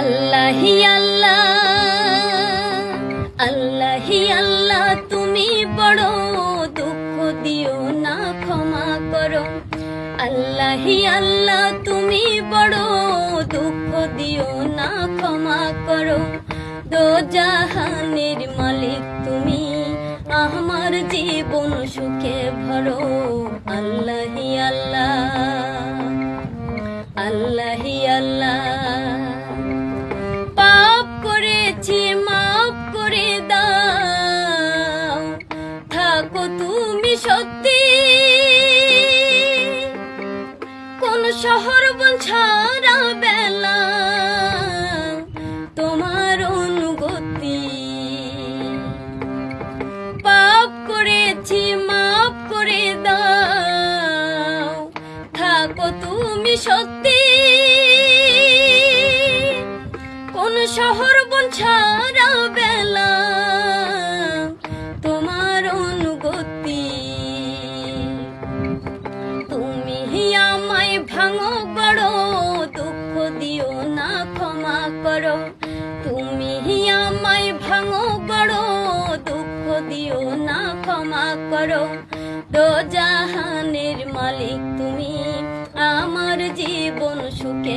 আল্লাহি আল্লাহ, আল্লাহি আল্লাহ, তুমি বড়, দুঃখ দিও না, ক্ষমা করো। আল্লাহি আল্লাহ, তুমি বড়, দুঃখ দিও না, ক্ষমা করো। দোজাহানের মালিক তুমি, আমার জীবন সুখে ভরো। আল্লাহি আল্লাহ, আল্লাহি আল্লাহ, পাপ করেছি মাফ করে দাও, থাকো তুমি সত্যি। কোন শহর বন ছাড়া বেলা, তোমার অনুগতি। পাপ করেছি মাফ করে দাও, থাকো তুমি সত্যি। কোন শহর বন ছাড়া বেলা, তোমার অনুগতি। তুমি আমায় ভাঙো বড়, দুঃখ দিও না, ক্ষমা করো। তুমি আমায় ভাঙো বড়, দুঃখ দিও না, ক্ষমা করো। দোজাহানের মালিক তুমি, আমার জীবন সুখে